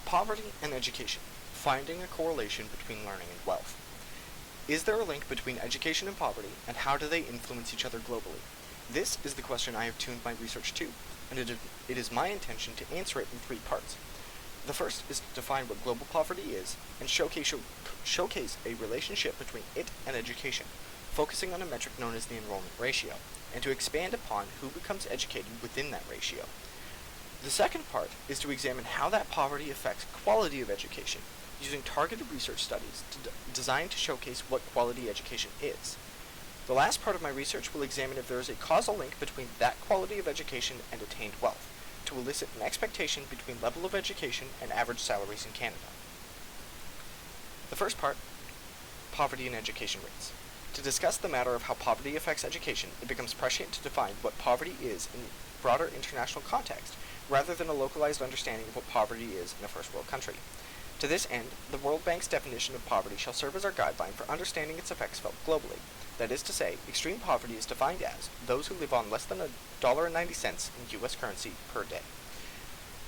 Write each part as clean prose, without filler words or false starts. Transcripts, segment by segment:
Poverty and education. Finding a correlation between learning and wealth. Is there a link between education and poverty, and how do they influence each other globally? This is the question I have tuned my research to, and it is my intention to answer it in 3 parts. The first is to define what global poverty is, and showcase a relationship between it and education, focusing on a metric known as the enrollment ratio, and to expand upon who becomes educated within that ratio. The second part is to examine how that poverty affects quality of education, using targeted research studies designed to showcase what quality education is. The last part of my research will examine if there is a causal link between that quality of education and attained wealth, to elicit an expectation between level of education and average salaries in Canada. The first part, poverty and education rates. To discuss the matter of how poverty affects education, it becomes prescient to define what poverty is in broader international context, rather than a localized understanding of what poverty is in a first world country. To this end, the World Bank's definition of poverty shall serve as our guideline for understanding its effects felt globally. That is to say, extreme poverty is defined as those who live on less than $1.90 in U.S. currency per day.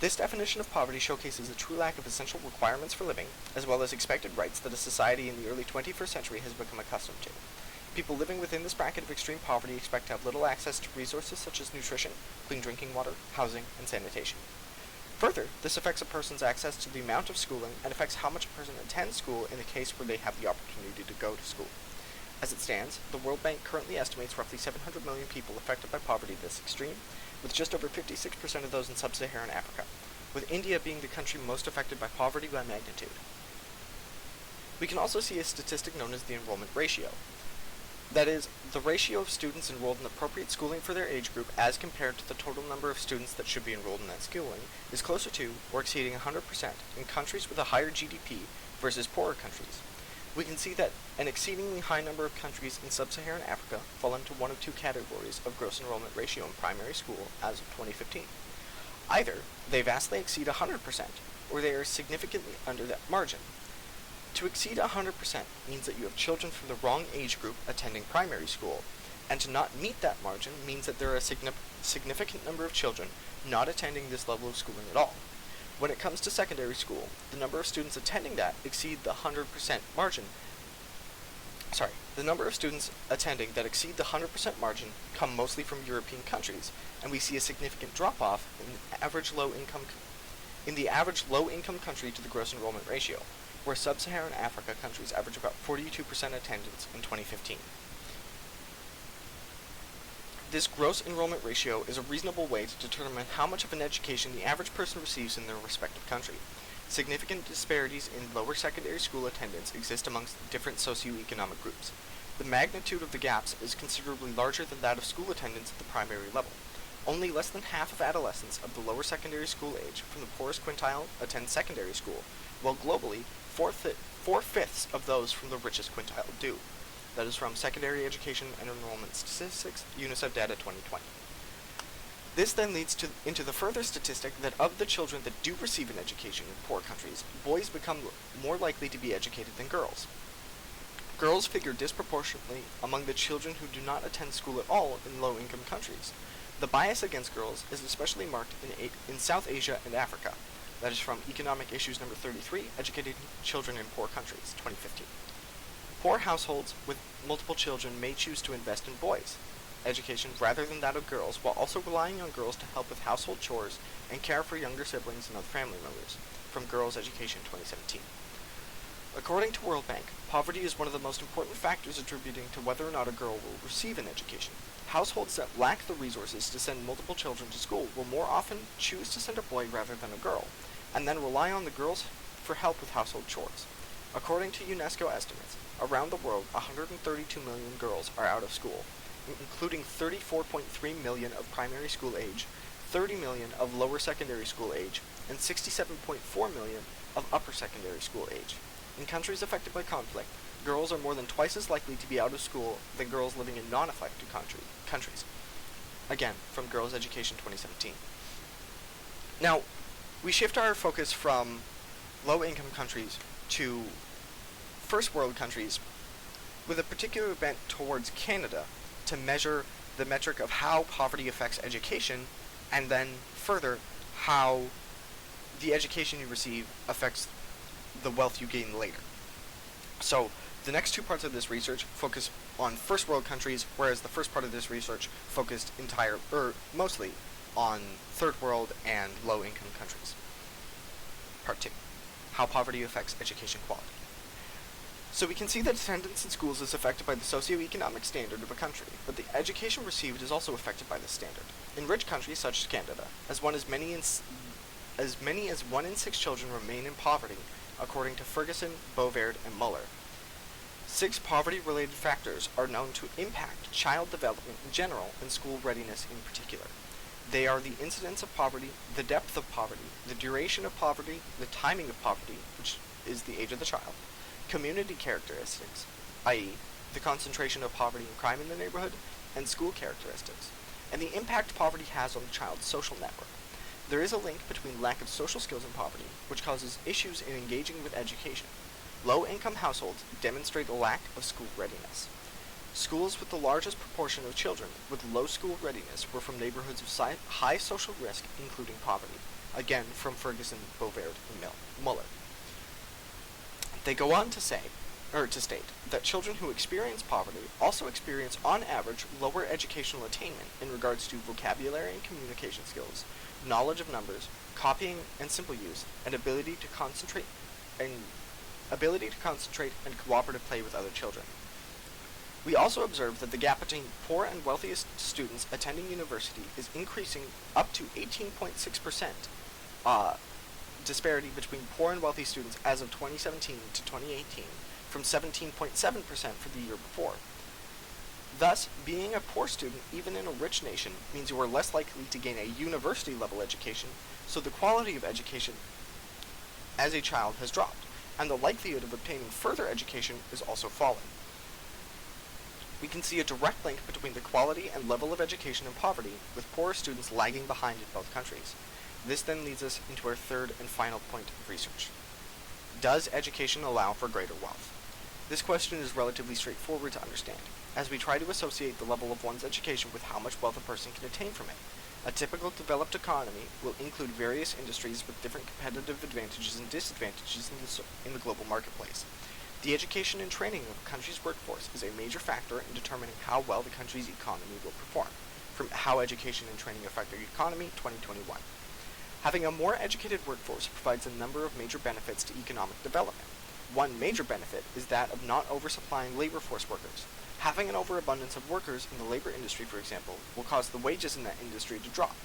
This definition of poverty showcases a true lack of essential requirements for living, as well as expected rights that a society in the early 21st century has become accustomed to. People living within this bracket of extreme poverty expect to have little access to resources such as nutrition, clean drinking water, housing, and sanitation. Further, this affects a person's access to the amount of schooling and affects how much a person attends school in the case where they have the opportunity to go to school. As it stands, the World Bank currently estimates roughly 700 million people affected by poverty this extreme, with just over 56% of those in sub-Saharan Africa, with India being the country most affected by poverty by magnitude. We can also see a statistic known as the enrollment ratio. That is, the ratio of students enrolled in appropriate schooling for their age group as compared to the total number of students that should be enrolled in that schooling is closer to, or exceeding 100% in countries with a higher GDP versus poorer countries. We can see that an exceedingly high number of countries in sub-Saharan Africa fall into one of 2 categories of gross enrollment ratio in primary school as of 2015. Either they vastly exceed 100%, or they are significantly under that margin. To exceed 100% means that you have children from the wrong age group attending primary school, and to not meet that margin means that there are a significant number of children not attending this level of schooling at all. When it comes to secondary school, the number of students attending that exceed the 100% margin. The number of students attending that exceed the 100% margin come mostly from European countries, and we see a significant drop-off in the average low-income country to the gross enrollment ratio, where sub-Saharan Africa countries average about 42% attendance in 2015. This gross enrollment ratio is a reasonable way to determine how much of an education the average person receives in their respective country. Significant disparities in lower secondary school attendance exist amongst different socioeconomic groups. The magnitude of the gaps is considerably larger than that of school attendance at the primary level. Only less than half of adolescents of the lower secondary school age from the poorest quintile attend secondary school, while globally, 4/5 of those from the richest quintile do. That is from Secondary Education and Enrollment Statistics, UNICEF Data 2020. This then leads into the further statistic that of the children that do receive an education in poor countries, boys become more likely to be educated than girls. Girls figure disproportionately among the children who do not attend school at all in low-income countries. The bias against girls is especially marked in South Asia and Africa. That is from Economic Issues number 33, Educating Children in Poor Countries, 2015. Poor households with multiple children may choose to invest in boys' education rather than that of girls, while also relying on girls to help with household chores and care for younger siblings and other family members, from Girls' Education 2017. According to World Bank, poverty is one of the most important factors attributing to whether or not a girl will receive an education. Households that lack the resources to send multiple children to school will more often choose to send a boy rather than a girl, and then rely on the girls for help with household chores. According to UNESCO estimates, around the world 132 million girls are out of school, including 34.3 million of primary school age, 30 million of lower secondary school age, and 67.4 million of upper secondary school age. In countries affected by conflict, girls are more than twice as likely to be out of school than girls living in non-affected countries. Again, from Girls' Education 2017. Now, we shift our focus from low-income countries to first world countries with a particular bent towards Canada to measure the metric of how poverty affects education, and then further how the education you receive affects the wealth you gain later. So, the next two parts of this research focus on first world countries, whereas the first part of this research focused mostly on third world and low income countries. Part 2. How poverty affects education quality. So we can see that attendance in schools is affected by the socioeconomic standard of a country, but the education received is also affected by this standard. In rich countries such as Canada, as many as 1 in 6 children remain in poverty, according to Ferguson, Bovaird, and Muller. 6 poverty-related factors are known to impact child development in general and school readiness in particular. They are the incidence of poverty, the depth of poverty, the duration of poverty, the timing of poverty, which is the age of the child, community characteristics, i.e., the concentration of poverty and crime in the neighborhood, and school characteristics, and the impact poverty has on the child's social network. There is a link between lack of social skills and poverty, which causes issues in engaging with education. Low-income households demonstrate a lack of school readiness. Schools with the largest proportion of children with low school readiness were from neighborhoods of high social risk, including poverty. Again, from Ferguson, Bovaird, and Muller. They go on to state that children who experience poverty also experience, on average, lower educational attainment in regards to vocabulary and communication skills, knowledge of numbers, copying and simple use, and ability to concentrate and cooperative play with other children. We also observe that the gap between poor and wealthiest students attending university is increasing up to 18.6%. Disparity between poor and wealthy students as of 2017 to 2018, from 17.7% for the year before. Thus, being a poor student, even in a rich nation, means you are less likely to gain a university-level education, so the quality of education as a child has dropped, and the likelihood of obtaining further education is also falling. We can see a direct link between the quality and level of education and poverty, with poorer students lagging behind in both countries. This then leads us into our third and final point of research. Does education allow for greater wealth? This question is relatively straightforward to understand, as we try to associate the level of one's education with how much wealth a person can attain from it. A typical developed economy will include various industries with different competitive advantages and disadvantages in the global marketplace. The education and training of a country's workforce is a major factor in determining how well the country's economy will perform. From How Education and Training Affect the Economy, 2021. Having a more educated workforce provides a number of major benefits to economic development. One major benefit is that of not oversupplying labor force workers. Having an overabundance of workers in the labor industry, for example, will cause the wages in that industry to drop.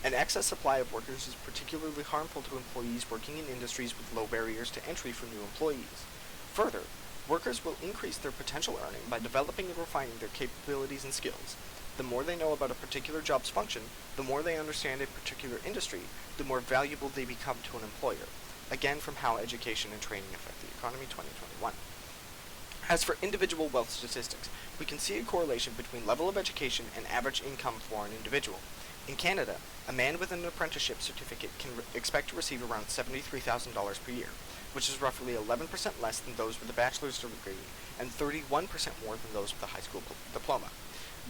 An excess supply of workers is particularly harmful to employees working in industries with low barriers to entry for new employees. Further, workers will increase their potential earning by developing and refining their capabilities and skills. The more they know about a particular job's function, the more they understand a particular industry, the more valuable they become to an employer. Again, from How Education and Training Affect the Economy, 2021. As for individual wealth statistics, we can see a correlation between level of education and average income for an individual. In Canada, a man with an apprenticeship certificate can expect to receive around $73,000 per year, which is roughly 11% less than those with a bachelor's degree and 31% more than those with a high school diploma.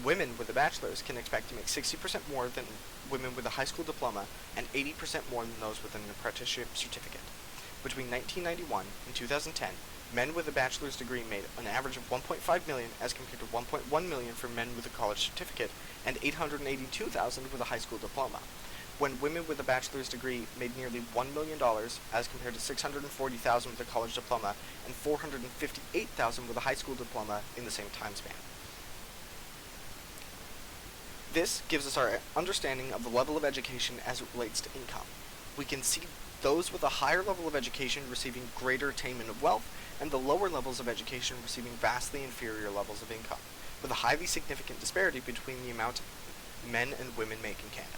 Women with a bachelor's can expect to make 60% more than women with a high school diploma and 80% more than those with an apprenticeship certificate. Between 1991 and 2010, men with a bachelor's degree made an average of $1.5 million as compared to $1.1 million for men with a college certificate and $882,000 with a high school diploma, when women with a bachelor's degree made nearly $1 million as compared to $640,000 with a college diploma and $458,000 with a high school diploma in the same time span. This gives us our understanding of the level of education as it relates to income. We can see those with a higher level of education receiving greater attainment of wealth, and the lower levels of education receiving vastly inferior levels of income, with a highly significant disparity between the amount men and women make in Canada.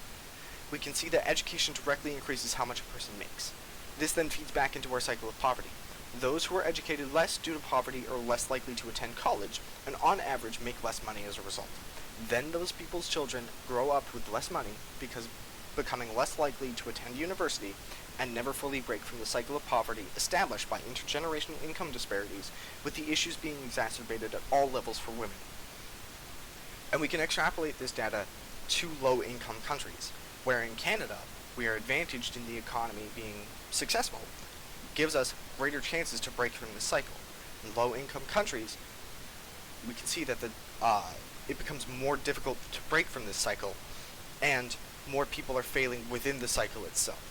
We can see that education directly increases how much a person makes. This then feeds back into our cycle of poverty. Those who are educated less due to poverty are less likely to attend college, and on average make less money as a result. Then those people's children grow up with less money, because becoming less likely to attend university, and never fully break from the cycle of poverty established by intergenerational income disparities, with the issues being exacerbated at all levels for women. And we can extrapolate this data to low-income countries, where in Canada, we are advantaged in the economy being successful, gives us greater chances to break from this cycle. In low-income countries, we can see that it becomes more difficult to break from this cycle, and more people are failing within the cycle itself.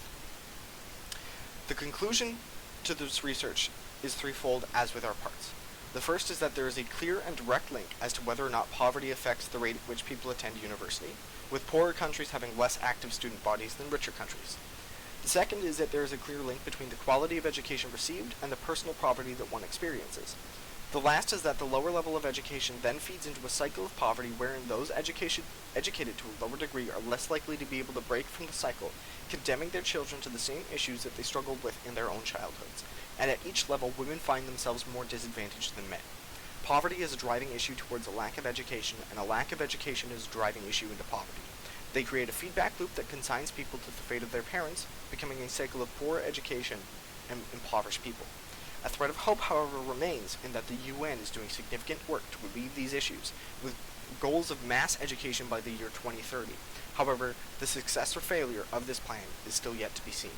The conclusion to this research is threefold, as with our parts. The first is that there is a clear and direct link as to whether or not poverty affects the rate at which people attend university, with poorer countries having less active student bodies than richer countries. The second is that there is a clear link between the quality of education received and the personal poverty that one experiences. The last is that the lower level of education then feeds into a cycle of poverty wherein those educated to a lower degree are less likely to be able to break from the cycle, condemning their children to the same issues that they struggled with in their own childhoods. And at each level, women find themselves more disadvantaged than men. Poverty is a driving issue towards a lack of education, and a lack of education is a driving issue into poverty. They create a feedback loop that consigns people to the fate of their parents, becoming a cycle of poor education and impoverished people. A thread of hope, however, remains in that the UN is doing significant work to relieve these issues, with goals of mass education by the year 2030. However, the success or failure of this plan is still yet to be seen.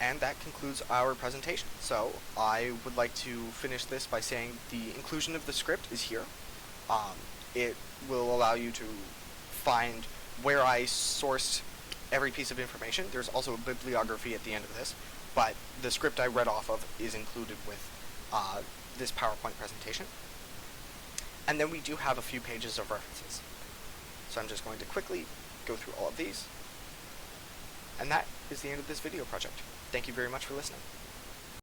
And that concludes our presentation. So I would like to finish this by saying the inclusion of the script is here. It will allow you to find where I sourced every piece of information. There's also a bibliography at the end of this, but the script I read off of is included with this PowerPoint presentation. And then we do have a few pages of references. So I'm just going to quickly go through all of these. And that is the end of this video project. Thank you very much for listening.